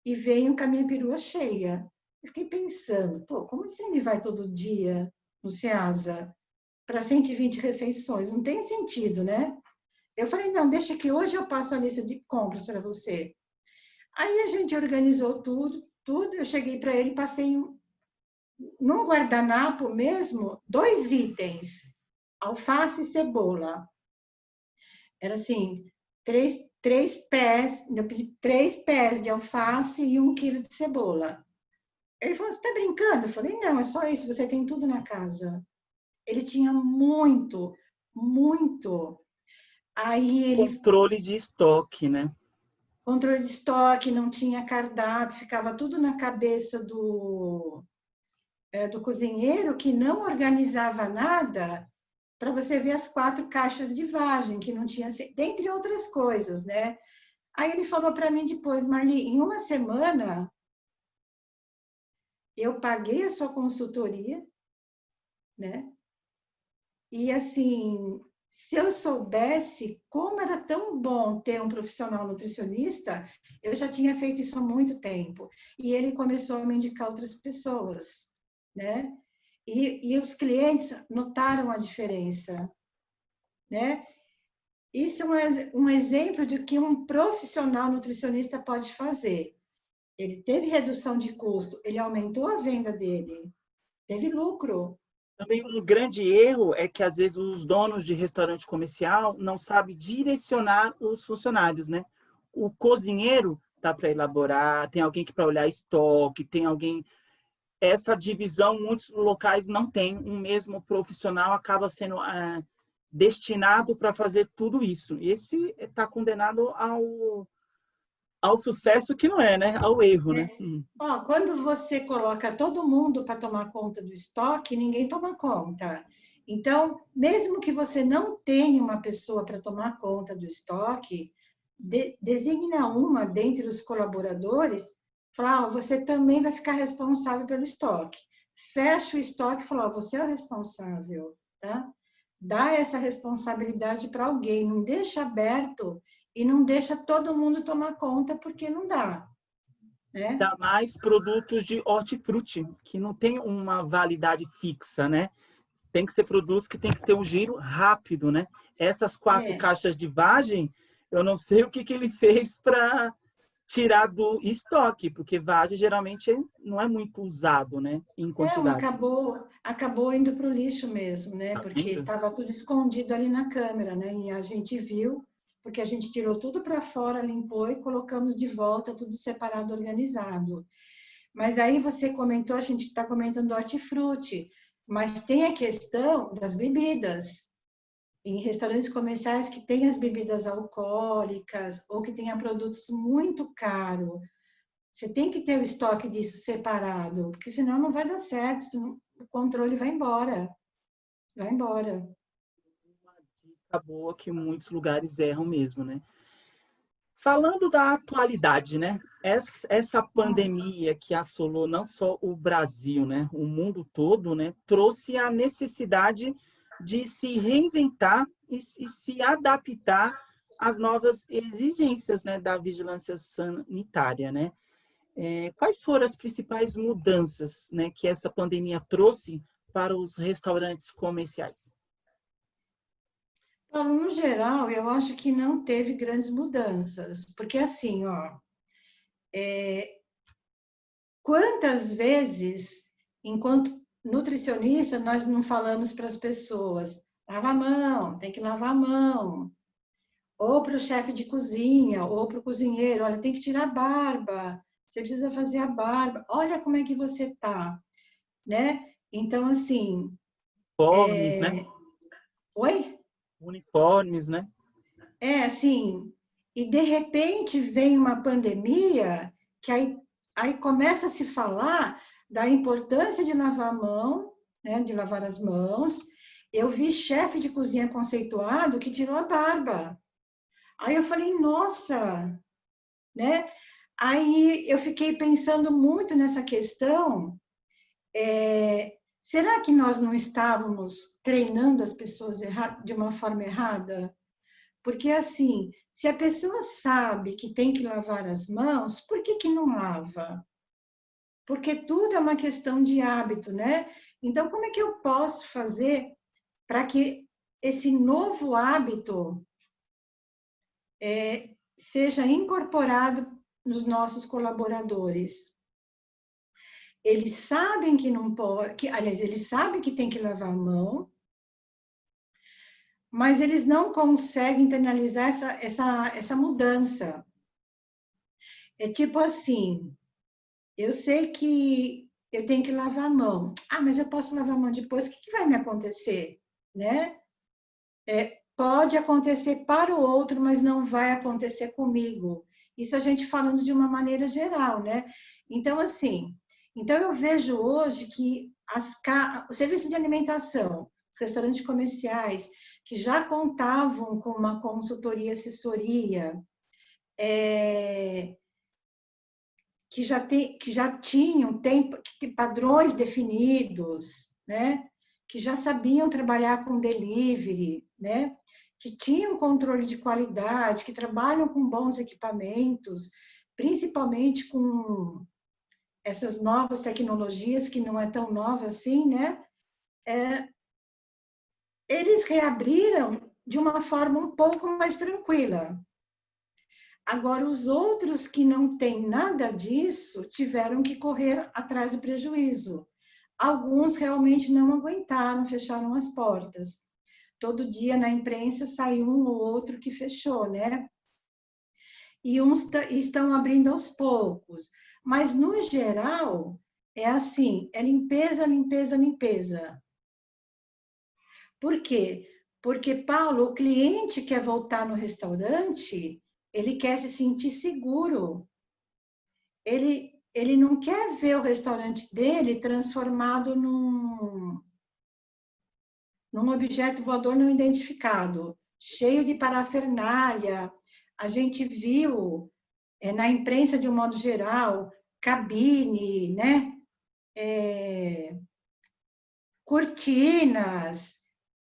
e venho com a minha perua cheia. Eu fiquei pensando, pô, como assim ele vai todo dia no Ceasa para 120 refeições? Não tem sentido, né? Eu falei, não, deixa que hoje eu passo a lista de compras para você. Aí a gente organizou tudo. Eu cheguei para ele, passei num guardanapo mesmo, 2 itens, alface e cebola. Era assim, três pés, eu pedi 3 pés de alface e 1 quilo de cebola. Ele falou, você está brincando? Eu falei, não, é só isso, você tem tudo na casa. Ele tinha muito, muito. Aí ele, Controle de estoque, né? controle de estoque, não tinha cardápio, ficava tudo na cabeça do cozinheiro, que não organizava nada, para você ver as 4 caixas de vagem, que não tinha, dentre outras coisas, né? Aí ele falou para mim depois, Marli, em uma semana, eu paguei a sua consultoria, né? E assim, se eu soubesse como era tão bom ter um profissional nutricionista, eu já tinha feito isso há muito tempo. E ele começou a me indicar outras pessoas, né? E os clientes notaram a diferença, né? Isso é um exemplo de que um profissional nutricionista pode fazer. Ele teve redução de custo, ele aumentou a venda dele, teve lucro. Também um grande erro é que, às vezes, os donos de restaurante comercial não sabem direcionar os funcionários, né? O cozinheiro tá para elaborar, tem alguém que para olhar estoque, tem alguém... Essa divisão, muitos locais não tem. Um mesmo profissional acaba sendo destinado para fazer tudo isso. Esse está condenado ao sucesso que não é, né? Ao erro, né? Ó, quando você coloca todo mundo para tomar conta do estoque, ninguém toma conta. Então, mesmo que você não tenha uma pessoa para tomar conta do estoque, designa uma dentre os colaboradores, fala, ó, você também vai ficar responsável pelo estoque. Fecha o estoque e fala, ó, você é o responsável, tá? Dá essa responsabilidade para alguém, não deixa aberto e não deixa todo mundo tomar conta, porque não dá. Né? Ainda mais produtos de hortifruti, que não tem uma validade fixa, né? Tem que ser produtos que tem que ter um giro rápido, né? Essas 4 caixas de vagem, eu não sei o que ele fez para tirar do estoque, porque vagem geralmente não é muito usado, né? Em quantidade. Acabou indo para o lixo mesmo, né? Tá Porque vendo? estava tudo escondido ali na câmera, né? E a gente viu, porque a gente tirou tudo para fora, limpou e colocamos de volta, tudo separado, organizado. Mas aí você comentou, a gente está comentando hortifruti, mas tem a questão das bebidas. Em restaurantes comerciais que tem as bebidas alcoólicas ou que tenha produtos muito caros, você tem que ter o estoque disso separado, porque senão não vai dar certo, senão o controle vai embora. Vai embora. Uma dica boa que muitos lugares erram mesmo, né? Falando da atualidade, né? Essa pandemia que assolou não só o Brasil, né? O mundo todo, né? Trouxe a necessidade de se reinventar e se adaptar às novas exigências, né? Da vigilância sanitária, né? Quais foram as principais mudanças, né? Que essa pandemia trouxe para os restaurantes comerciais? Paulo, no geral, eu acho que não teve grandes mudanças, porque assim, ó, quantas vezes, enquanto nutricionista, nós não falamos para as pessoas, lava a mão, tem que lavar a mão, ou para o chefe de cozinha, ou para o cozinheiro, olha, tem que tirar a barba, você precisa fazer a barba, olha como é que você tá, né? Então, assim, Uniformes, né? oi? Uniformes, né? Assim, e de repente vem uma pandemia que aí começa a se falar da importância de lavar a mão, né, de lavar as mãos. Eu vi chefe de cozinha conceituado que tirou a barba. Aí eu falei, nossa, né? Aí eu fiquei pensando muito nessa questão. Será que nós não estávamos treinando as pessoas de uma forma errada? Porque, assim, se a pessoa sabe que tem que lavar as mãos, por que não lava? Porque tudo é uma questão de hábito, né? Então, como é que eu posso fazer para que esse novo hábito seja incorporado nos nossos colaboradores? Eles sabem que não pode, aliás, eles sabem que tem que lavar a mão, mas eles não conseguem internalizar essa mudança. É tipo assim, eu sei que eu tenho que lavar a mão. Ah, mas eu posso lavar a mão depois, o que vai me acontecer? Né? Pode acontecer para o outro, mas não vai acontecer comigo. Isso a gente falando de uma maneira geral, né? Então, assim, então eu vejo hoje que os serviços de alimentação, os restaurantes comerciais, que já contavam com uma consultoria, assessoria, que já tinham padrões definidos, né? Que já sabiam trabalhar com delivery, né? Que tinham controle de qualidade, que trabalham com bons equipamentos, principalmente com essas novas tecnologias, que não é tão nova assim, né? Eles reabriram de uma forma um pouco mais tranquila. Agora, os outros que não têm nada disso tiveram que correr atrás do prejuízo. Alguns realmente não aguentaram, fecharam as portas. Todo dia na imprensa sai um ou outro que fechou, né? E uns estão abrindo aos poucos. Mas, no geral, é assim, é limpeza, limpeza, limpeza. Por quê? Porque, Paulo, o cliente quer voltar no restaurante, ele quer se sentir seguro. Ele não quer ver o restaurante dele transformado num objeto voador não identificado, cheio de parafernália. A gente viu na imprensa, de um modo geral, cabine, né? Cortinas,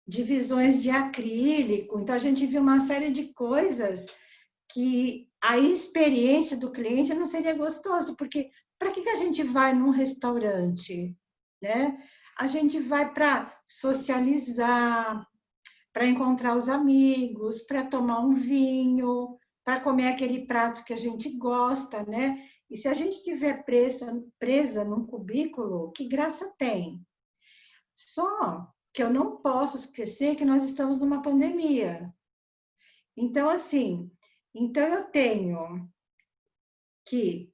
divisões de acrílico. Então, a gente viu uma série de coisas que a experiência do cliente não seria gostoso, porque para que a gente vai num restaurante, né? A gente vai para socializar, para encontrar os amigos, para tomar um vinho, para comer aquele prato que a gente gosta, né? E se a gente estiver presa num cubículo, que graça tem? Só que eu não posso esquecer que nós estamos numa pandemia. Então, assim, então eu tenho que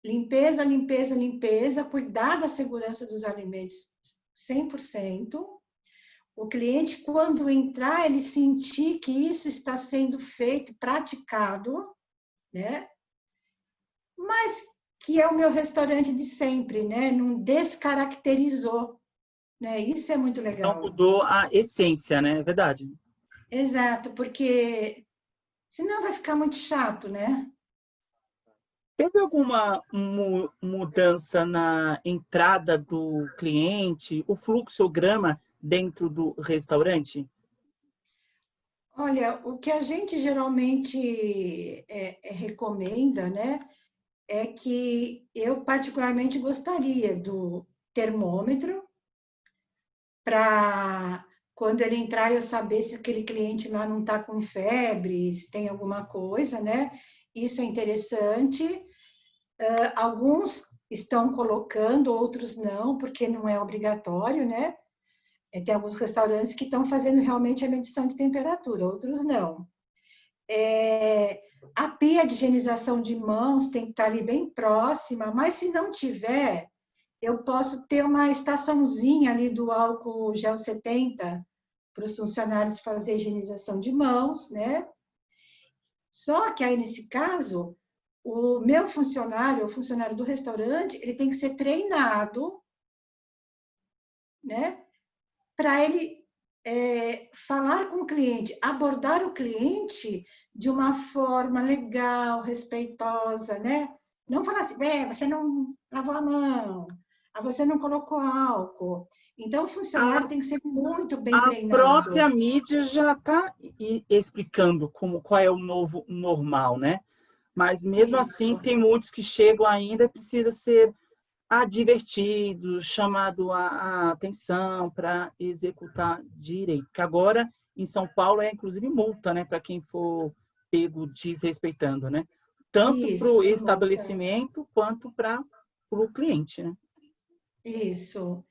limpeza, limpeza, limpeza, cuidar da segurança dos alimentos 100%. O cliente, quando entrar, ele sentir que isso está sendo feito, praticado, né? Mas que é o meu restaurante de sempre, né? Não descaracterizou, né? Isso é muito Não legal. mudou a essência, né? É verdade. Exato, porque senão vai ficar muito chato, né? Teve alguma mudança na entrada do cliente, o fluxograma dentro do restaurante? Olha, o que a gente geralmente recomenda, né, é que eu particularmente gostaria do termômetro para quando ele entrar eu saber se aquele cliente lá não está com febre, se tem alguma coisa, né? Isso é interessante. Alguns estão colocando, outros não, porque não é obrigatório, né? Tem alguns restaurantes que estão fazendo realmente a medição de temperatura, outros não. A pia de higienização de mãos tem que estar ali bem próxima, mas se não tiver, eu posso ter uma estaçãozinha ali do álcool gel 70 para os funcionários fazer higienização de mãos, né? Só que aí, nesse caso, o meu funcionário, o funcionário do restaurante, ele tem que ser treinado, né? Para ele falar com o cliente, abordar o cliente de uma forma legal, respeitosa, né? Não falar assim, você não lavou a mão, você não colocou álcool. Então, o A, funcionário tem que ser muito bem a treinado. própria mídia já está explicando qual é o novo normal, né? Mas mesmo assim, Isso, tem muitos que chegam ainda e precisa ser advertido, chamado a atenção para executar direito. Que agora, em São Paulo, é inclusive multa, né, para quem for pego desrespeitando, né? Tanto para isso, o tem multa. estabelecimento quanto para o cliente, né? Isso.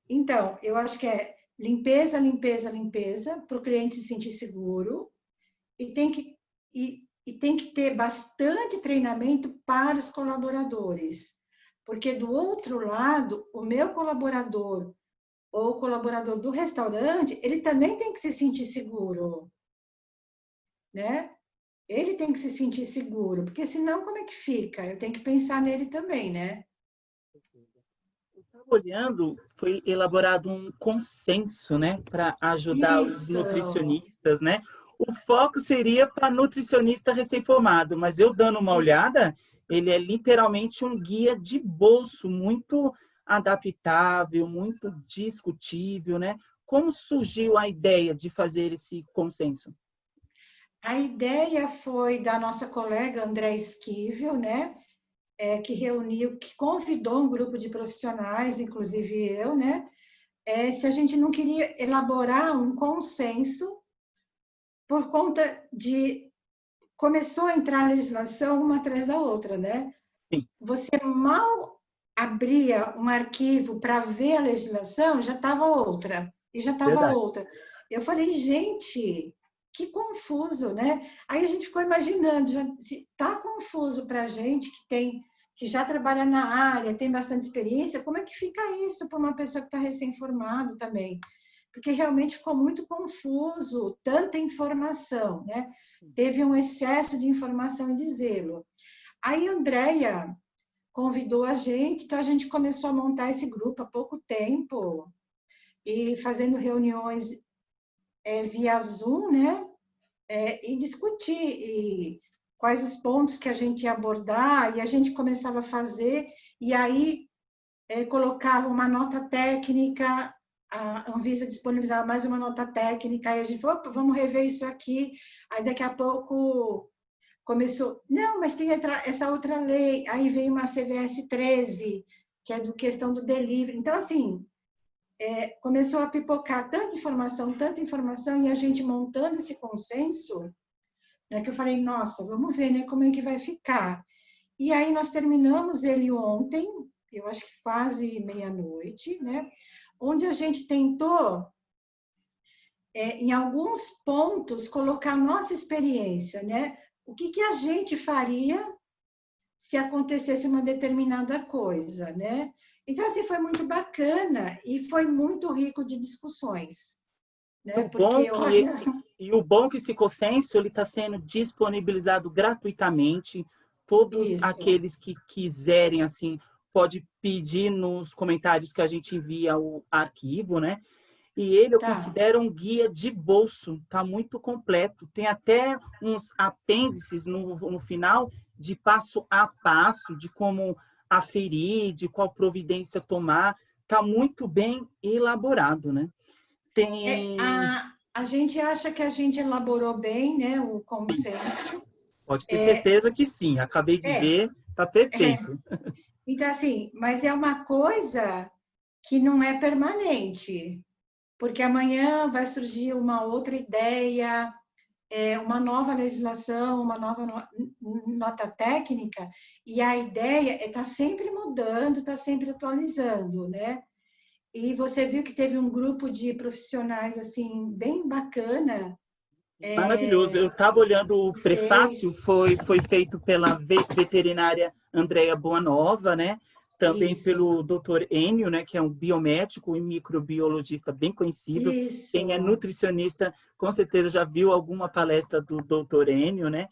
Então, eu acho que é limpeza, limpeza, limpeza, para o cliente se sentir seguro. E tem que, e tem que ter bastante treinamento para os colaboradores. Porque do outro lado, o meu colaborador ou o colaborador do restaurante, ele também tem que se sentir seguro, né? Ele tem que se sentir seguro, porque senão como é que fica? Eu tenho que pensar nele também, né? Olhando, foi elaborado um consenso, né, para ajudar os Isso, nutricionistas, né? O foco seria para nutricionista recém-formado, mas eu dando uma olhada, ele é literalmente um guia de bolso, muito adaptável, muito discutível, né? Como surgiu a ideia de fazer esse consenso? a ideia foi da nossa colega André Esquivel, né? Que reuniu, que convidou um grupo de profissionais, inclusive eu, né? Se a gente não queria elaborar um consenso por conta de começou a entrar a legislação uma atrás da outra, né? Sim. Você mal abria um arquivo para ver a legislação, já estava outra, e já estava Verdade. outra. Eu falei, gente, que confuso, né? Aí a gente ficou imaginando, se está confuso para a gente que já trabalha na área, tem bastante experiência, como é que fica isso para uma pessoa que está recém-formado também? Porque realmente ficou muito confuso, tanta informação, né? Teve um excesso de informação e de zelo. Aí a Andrea convidou a gente, então a gente começou a montar esse grupo há pouco tempo, e fazendo reuniões via Zoom, né? E discutir quais os pontos que a gente ia abordar, e a gente começava a fazer, e aí colocava uma nota técnica, a Anvisa disponibilizava mais uma nota técnica, aí a gente falou, vamos rever isso aqui, aí daqui a pouco começou, não, mas tem essa outra lei, aí veio uma CVS 13, que é do questão do delivery, então assim, começou a pipocar tanta informação, e a gente montando esse consenso, né, que eu falei, nossa, vamos ver, né, como é que vai ficar. E aí nós terminamos ele ontem, eu acho que quase meia-noite, né, onde a gente tentou, em alguns pontos, colocar a nossa experiência, né, o que a gente faria se acontecesse uma determinada coisa, né? Então, assim, foi muito bacana e foi muito rico de discussões, né? Porque olha, O bom que esse consenso ele está sendo disponibilizado gratuitamente. Todos isso, aqueles que quiserem, assim, pode pedir nos comentários que a gente envia o arquivo, né? E ele eu tá. considero um guia de bolso, tá muito completo. Tem até uns apêndices no final de passo a passo, de como aferir, de qual providência tomar. Tá muito bem elaborado, né? Tem, A gente acha que a gente elaborou bem, né, o consenso. pode ter certeza que sim. Acabei de É, ver, tá é. perfeito. Então, assim, mas é uma coisa que não é permanente, porque amanhã vai surgir uma outra ideia, uma nova legislação, uma nova nota técnica, e a ideia é estar sempre mudando, estar sempre atualizando, né? E você viu que teve um grupo de profissionais, assim, bem bacana, Maravilhoso. Eu estava olhando o que prefácio, fez foi feito pela veterinária Andréa Boanova, né? Também isso, pelo Dr. Enio, né? Que é um biomédico e microbiologista bem conhecido. Quem é isso, nutricionista, com certeza já viu alguma palestra do Dr. Enio, né?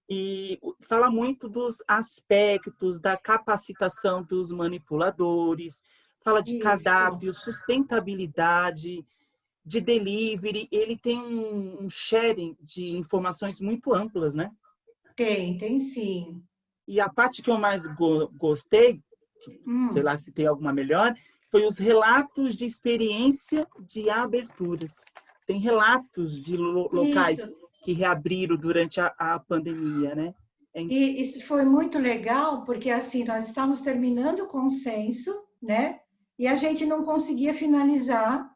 E fala muito dos aspectos da capacitação dos manipuladores, fala de isso. cardápio, sustentabilidade, de delivery, ele tem um sharing de informações muito amplas, né? Tem sim. E a parte que eu mais gostei, sei Hum, lá se tem alguma melhor, foi os relatos de experiência de aberturas. Tem relatos de locais isso. que reabriram durante a pandemia, né? É E isso foi muito legal, porque assim, nós estávamos terminando o consenso, né? E a gente não conseguia finalizar,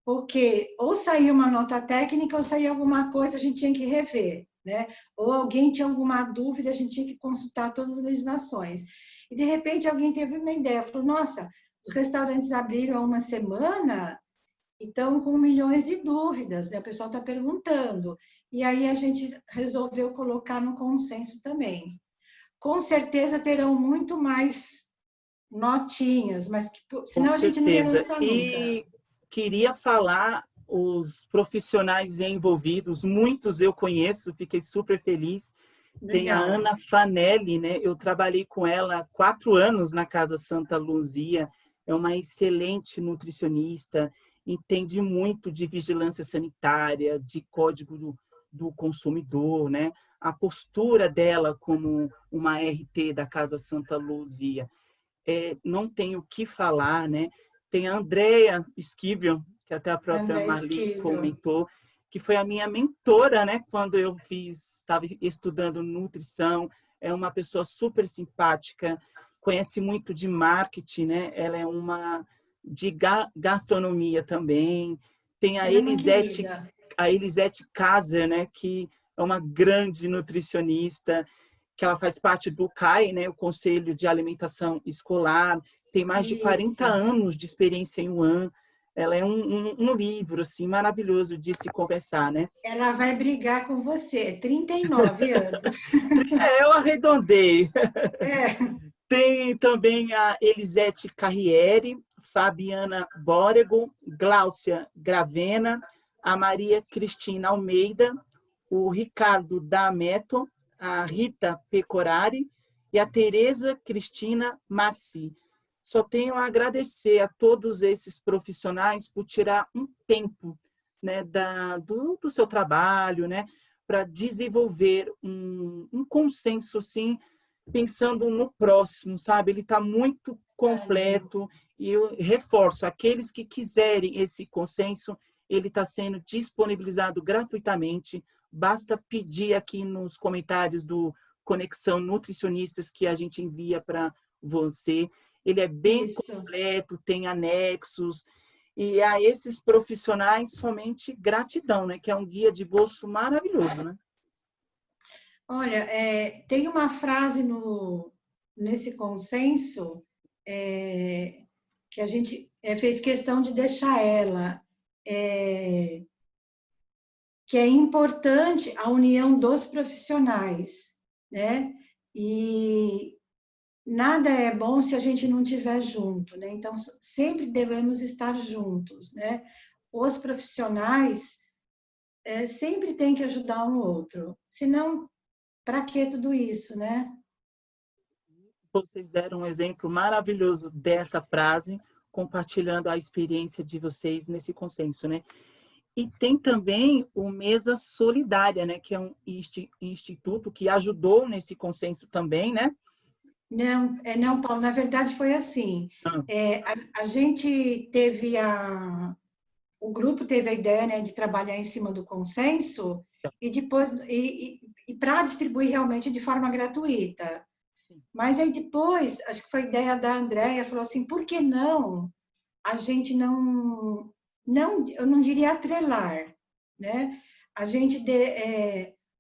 porque ou saía uma nota técnica ou saía alguma coisa, a gente tinha que rever, né? Ou alguém tinha alguma dúvida, a gente tinha que consultar todas as legislações. E de repente alguém teve uma ideia, falou: nossa, os restaurantes abriram há uma semana e estão com milhões de dúvidas, né? O pessoal está perguntando. E aí a gente resolveu colocar no consenso também. Com certeza terão muito mais notinhas, mas Com senão a gente não ia certeza. lançar nunca. E queria falar os profissionais envolvidos, muitos eu conheço, fiquei super feliz. Tem a Legal. Ana Fanelli, né? Eu trabalhei com ela há 4 anos na Casa Santa Luzia. É uma excelente nutricionista, entende muito de vigilância sanitária, de código do consumidor, né? A postura dela como uma RT da Casa Santa Luzia não tem o que falar, né? Tem a Andrea Esquivel, que até a própria André Marli Esquivel. comentou, que foi a minha mentora, né? Quando eu estava estudando nutrição, é uma pessoa super simpática, conhece muito de marketing, né? Ela é uma de gastronomia também. Tem Ela é uma querida. A Elisete Kaser, né? Que é uma grande nutricionista. que ela faz parte do CAE, né, o Conselho de Alimentação Escolar, tem mais de 40 Isso. anos de experiência em UAN. Ela é um livro assim, maravilhoso de se conversar, né? Ela vai brigar com você, 39 anos. Eu arredondei. É, Tem também a Elisete Carriere, Fabiana Bórego, Gláucia Gravena, a Maria Cristina Almeida, o Ricardo D'Ameto, a Rita Pecorari e a Tereza Cristina Marci. Só tenho a agradecer a todos esses profissionais por tirar um tempo, né, do seu trabalho, né, para desenvolver um consenso, assim, pensando no próximo, sabe? Ele está muito verdade. completo e eu reforço, aqueles que quiserem esse consenso, ele está sendo disponibilizado gratuitamente. Basta pedir aqui nos comentários do Conexão Nutricionistas que a gente envia para você. Ele é bem Isso. completo, tem anexos. E a esses profissionais, somente gratidão, né? Que é um guia de bolso maravilhoso, né? Olha, tem uma frase nesse consenso que a gente fez questão de deixar ela, é, que é importante a união dos profissionais, né? E nada é bom se a gente não estiver junto, né? Então, sempre devemos estar juntos, né? Os profissionais sempre têm que ajudar um outro, senão, para que tudo isso, né? Vocês deram um exemplo maravilhoso dessa frase, compartilhando a experiência de vocês nesse consenso, né? E tem também o Mesa Solidária, né? Que é um instituto que ajudou nesse consenso também, né? Não, não, Paulo, na verdade foi assim. Ah, A gente teve o grupo teve a ideia, né, de trabalhar em cima do consenso e depois e para distribuir realmente de forma gratuita. Mas aí depois, acho que foi ideia da Andréia, falou assim, por que não a gente não, eu não diria atrelar, né? A gente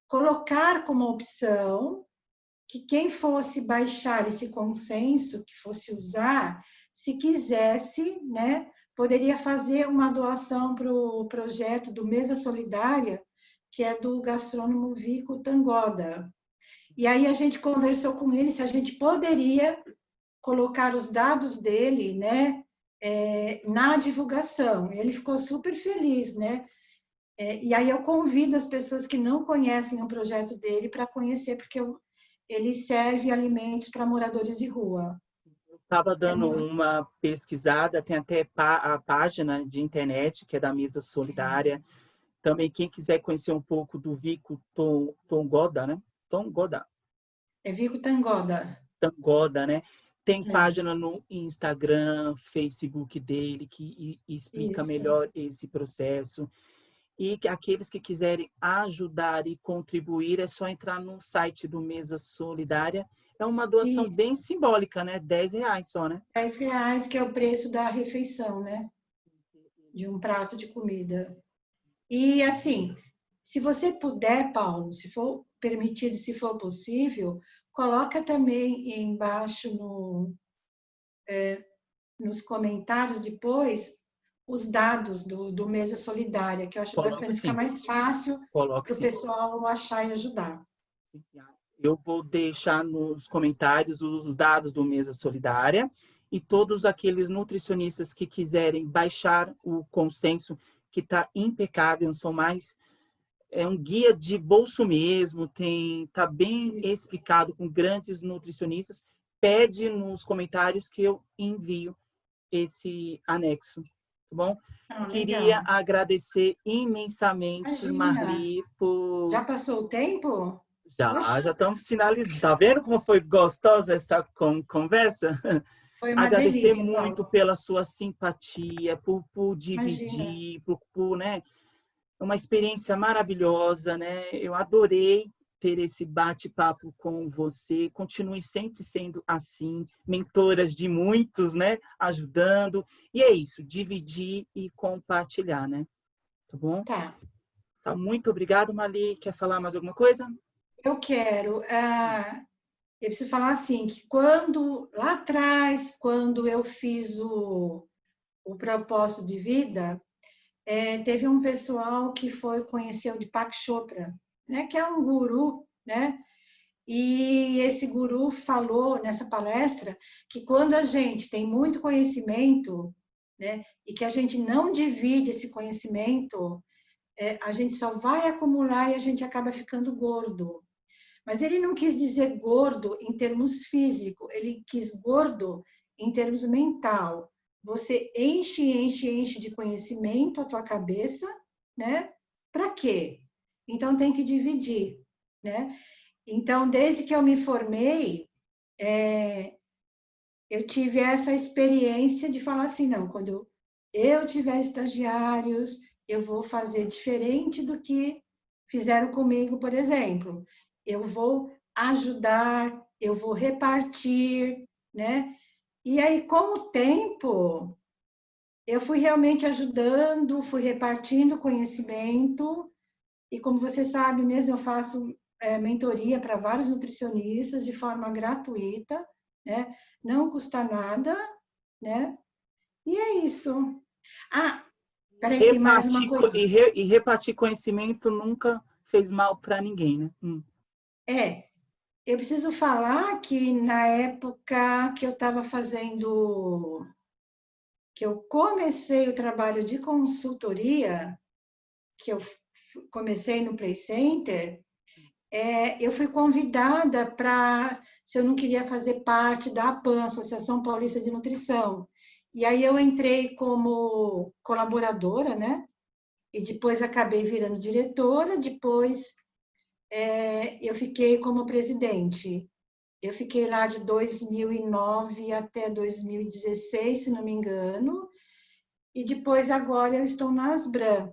colocar como opção que quem fosse baixar esse consenso, que fosse usar, se quisesse, né, poderia fazer uma doação para o projeto do Mesa Solidária, que é do gastrônomo Vico Tangoda. E aí a gente conversou com ele se a gente poderia colocar os dados dele, né, na divulgação. Ele ficou super feliz, né? E aí eu convido as pessoas que não conhecem o projeto dele para conhecer, porque ele serve alimentos para moradores de rua. estava É dando uma pesquisada, tem até a página de internet, que é da Mesa Solidária. Também, quem quiser conhecer um pouco do Vico Tongoda, né? Tongoda. Vico Tangoda. Tangoda, né? Tem É, página no Instagram, Facebook dele, que explica isso, melhor esse processo. E que aqueles que quiserem ajudar e contribuir, é só entrar no site do Mesa Solidária. É uma doação isso. bem simbólica, né? R$ 10 só, né? R$ 10, que é o preço da refeição, né? De um prato de comida. E assim, se você puder, Paulo, se for permitido, se for possível, coloca também embaixo nos comentários depois os dados do Mesa Solidária, que eu acho Coloco bacana, fica sim, mais fácil coloco para o sim. pessoal achar e ajudar. Eu vou deixar nos comentários os dados do Mesa Solidária e todos aqueles nutricionistas que quiserem baixar o consenso, que está impecável, são mais é um guia de bolso mesmo, tá bem explicado com grandes nutricionistas. Pede nos comentários que eu envio esse anexo, tá bom? Ah, Queria legal. agradecer imensamente, Imagina, Marli, por já passou o tempo? já Poxa, estamos finalizando. Tá vendo como foi gostosa essa conversa? foi uma Agradecer delícia, muito Paulo. pela sua simpatia, por Imagina. dividir, né? É uma experiência maravilhosa, né? Eu adorei ter esse bate-papo com você. Continue sempre sendo assim, mentoras de muitos, né? Ajudando. E é isso, dividir e compartilhar, né? Tá bom? Tá. Tá, muito obrigado, Mali. Quer falar mais alguma coisa? Eu quero. Eu preciso falar assim, que lá atrás, quando eu fiz o propósito de vida, teve um pessoal que foi conhecer o Deepak Chopra, né, que é um guru, né? E esse guru falou nessa palestra que quando a gente tem muito conhecimento, né, e que a gente não divide esse conhecimento, a gente só vai acumular e a gente acaba ficando gordo. Mas ele não quis dizer gordo em termos físico, ele quis gordo em termos mental. Você enche de conhecimento a tua cabeça, né? Para quê? Então tem que dividir, né? Então, desde que eu me formei, eu tive essa experiência de falar assim, não, quando eu tiver estagiários, eu vou fazer diferente do que fizeram comigo, por exemplo. Eu vou ajudar, eu vou repartir, né? E aí, com o tempo, eu fui realmente ajudando, fui repartindo conhecimento, e como você sabe mesmo, eu faço mentoria para vários nutricionistas de forma gratuita, né? Não custa nada, né? E é isso. Ah, peraí, tem mais uma coisa. E repartir conhecimento nunca fez mal para ninguém, né? Eu preciso falar que na época que eu estava fazendo, que eu comecei o trabalho de consultoria, que eu comecei no Play Center, eu fui convidada para, se eu não queria fazer parte da APAN, Associação Paulista de Nutrição. E aí eu entrei como colaboradora, né? E depois acabei virando diretora, depois eu fiquei como presidente. Eu fiquei lá de 2009 até 2016, se não me engano, e depois agora eu estou na Asbran.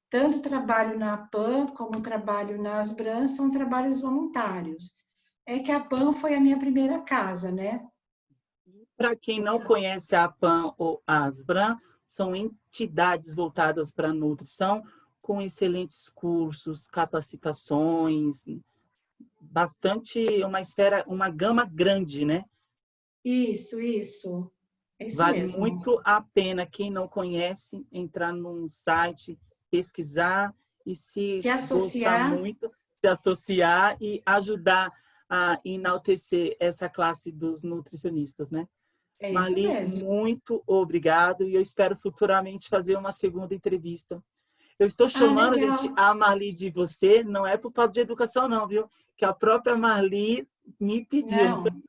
Tanto trabalho na APAN como trabalho na Asbran são trabalhos voluntários. É que a APAN foi a minha primeira casa, né? Para quem não conhece a APAN ou a Asbran, são entidades voltadas para a nutrição, com excelentes cursos, capacitações, bastante, uma esfera, uma gama grande, né? Isso, isso. É isso Vale mesmo. muito a pena, quem não conhece, entrar num site, pesquisar e, se Se gostar associar, muito, se associar e ajudar a enaltecer essa classe dos nutricionistas, né? é isso Marli, mesmo. muito obrigado e eu espero futuramente fazer uma segunda entrevista. Eu estou Ah, chamando, gente, legal. a Marli de você, não é por falta de educação, não, viu? Que a própria Marli me pediu, não foi? Não,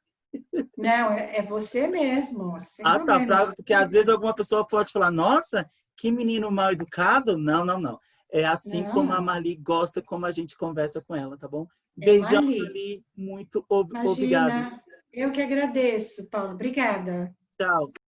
não, é você mesmo, sem Ah, tá, problema. porque às vezes alguma pessoa pode falar, nossa, que menino mal educado. Não, não, não. É assim Não, como a não. Marli gosta, como a gente conversa com ela, tá bom? É Beijão, Marli. Marli, muito obrigado. Imagina. Eu que agradeço, Paulo. Obrigada. Tchau.